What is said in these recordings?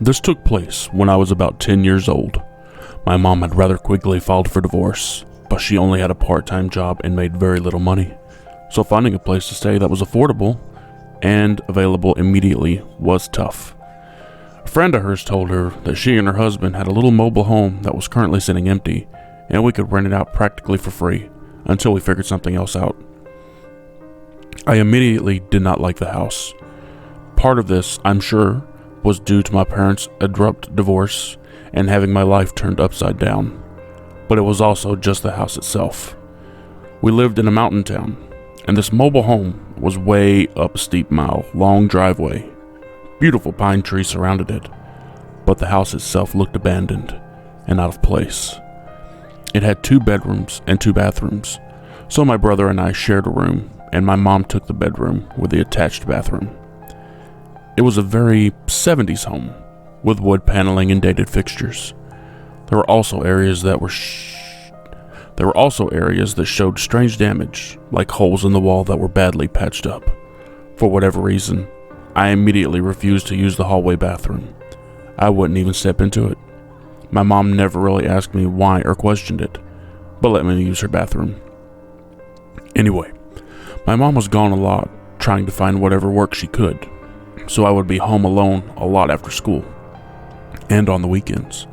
This took place when I was about 10 years old. My mom had rather quickly filed for divorce, but she only had a part-time job and made very little money. So finding a place to stay that was affordable and available immediately was tough. A friend of hers told her that she and her husband had a little mobile home that was currently sitting empty, and we could rent it out practically for free until we figured something else out. I immediately did not like the house. Part of this, I'm sure, was due to my parents' abrupt divorce and having my life turned upside down, but it was also just the house itself. We lived in a mountain town, and this mobile home was way up a steep mile-long driveway. Beautiful pine trees surrounded it, but the house itself looked abandoned and out of place. It had 2 bedrooms and 2 bathrooms, so my brother and I shared a room, and my mom took the bedroom with the attached bathroom. It was a very 70s home, with wood paneling and dated fixtures. There were also areas that showed strange damage, like holes in the wall that were badly patched up. For whatever reason, I immediately refused to use the hallway bathroom. I wouldn't even step into it. My mom never really asked me why or questioned it, but let me use her bathroom. Anyway, my mom was gone a lot, trying to find whatever work she could, so I would be home alone a lot after school, and on the weekends.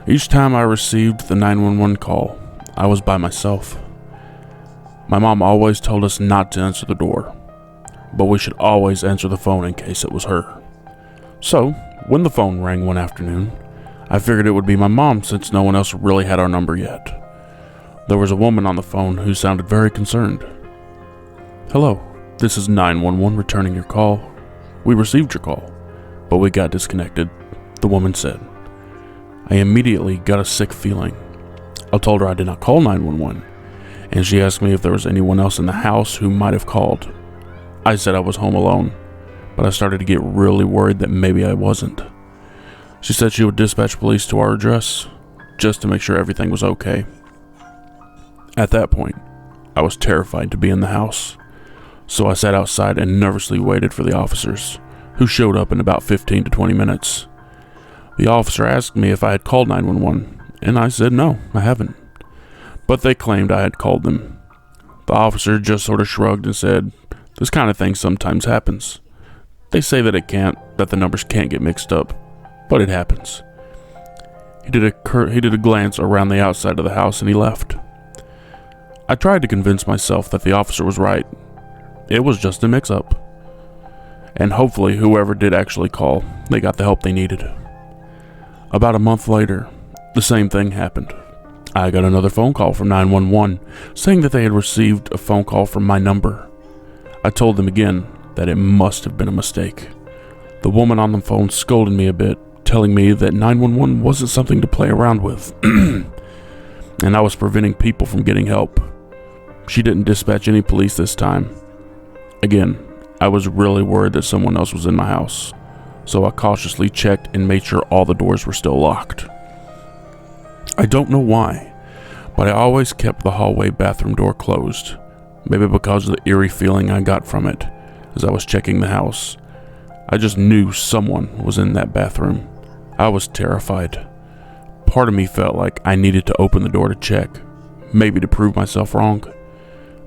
Each time I received the 911 call, I was by myself. My mom always told us not to answer the door, but we should always answer the phone in case it was her. So, when the phone rang one afternoon, I figured it would be my mom since no one else really had our number yet. There was a woman on the phone who sounded very concerned. "Hello, this is 911 returning your call. We received your call, but we got disconnected," the woman said. I immediately got a sick feeling. I told her I did not call 911, and she asked me if there was anyone else in the house who might have called. I said I was home alone, but I started to get really worried that maybe I wasn't. She said she would dispatch police to our address, just to make sure everything was okay. At that point, I was terrified to be in the house, so I sat outside and nervously waited for the officers, who showed up in about 15 to 20 minutes. The officer asked me if I had called 911, and I said no, I haven't. But they claimed I had called them. The officer just sort of shrugged and said, "This kind of thing sometimes happens. They say that the numbers can't get mixed up, but it happens." He did a glance around the outside of the house and he left. I tried to convince myself that the officer was right. It was just a mix-up. And hopefully whoever did actually call, they got the help they needed. About a month later, the same thing happened. I got another phone call from 911 saying that they had received a phone call from my number. I told them again that it must have been a mistake. The woman on the phone scolded me a bit, telling me that 911 wasn't something to play around with, and I was preventing people from getting help. She didn't dispatch any police this time. Again, I was really worried that someone else was in my house, so I cautiously checked and made sure all the doors were still locked. I don't know why, but I always kept the hallway bathroom door closed, maybe because of the eerie feeling I got from it as I was checking the house. I just knew someone was in that bathroom. I was terrified. Part of me felt like I needed to open the door to check, maybe to prove myself wrong,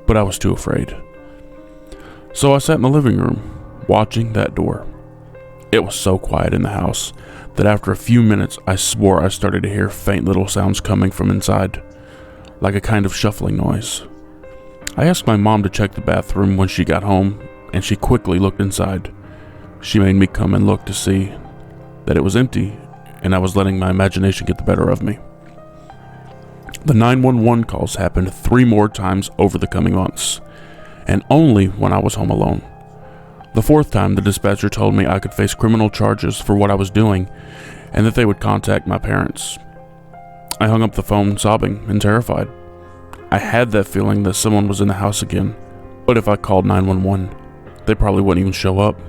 but I was too afraid. So I sat in the living room, watching that door. It was so quiet in the house that after a few minutes I swore I started to hear faint little sounds coming from inside, like a kind of shuffling noise. I asked my mom to check the bathroom when she got home, and she quickly looked inside. She made me come and look to see that it was empty, and I was letting my imagination get the better of me. The 911 calls happened 3 more times over the coming months, and only when I was home alone. The 4th time, the dispatcher told me I could face criminal charges for what I was doing, and that they would contact my parents. I hung up the phone sobbing and terrified. I had that feeling that someone was in the house again, but if I called 911, they probably wouldn't even show up.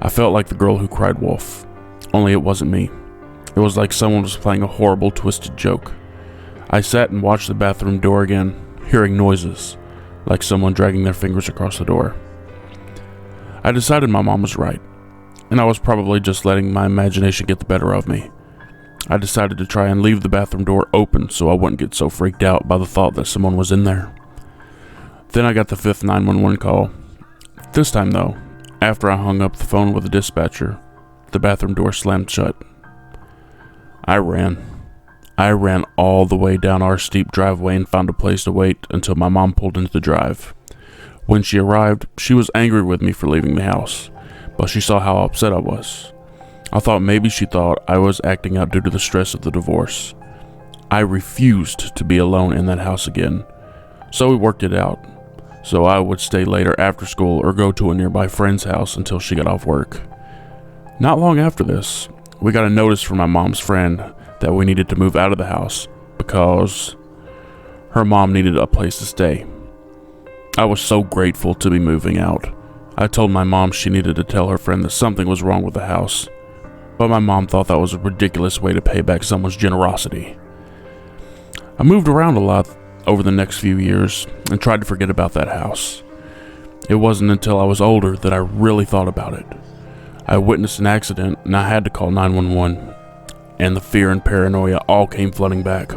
I felt like the girl who cried wolf, only it wasn't me. It was like someone was playing a horrible, twisted joke. I sat and watched the bathroom door again, hearing noises, like someone dragging their fingers across the door. I decided my mom was right. and I was probably just letting my imagination get the better of me. I decided to try and leave the bathroom door open so I wouldn't get so freaked out by the thought that someone was in there. Then I got the 5th 911 call. This time though, after I hung up the phone with the dispatcher, the bathroom door slammed shut. I ran all the way down our steep driveway and found a place to wait until my mom pulled into the drive. When she arrived, she was angry with me for leaving the house, but she saw how upset I was. I thought maybe she thought I was acting out due to the stress of the divorce. I refused to be alone in that house again, so we worked it out. So I would stay later after school or go to a nearby friend's house until she got off work. Not long after this, we got a notice from my mom's friend that we needed to move out of the house because her mom needed a place to stay. I was so grateful to be moving out. I told my mom she needed to tell her friend that something was wrong with the house, but my mom thought that was a ridiculous way to pay back someone's generosity. I moved around a lot over the next few years and tried to forget about that house. It wasn't until I was older that I really thought about it. I witnessed an accident and I had to call 911, and the fear and paranoia all came flooding back.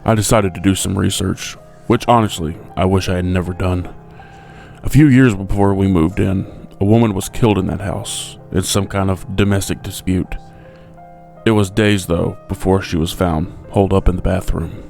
I decided to do some research, which honestly, I wish I had never done. A few years before we moved in, a woman was killed in that house in some kind of domestic dispute. It was days though before she was found holed up in the bathroom.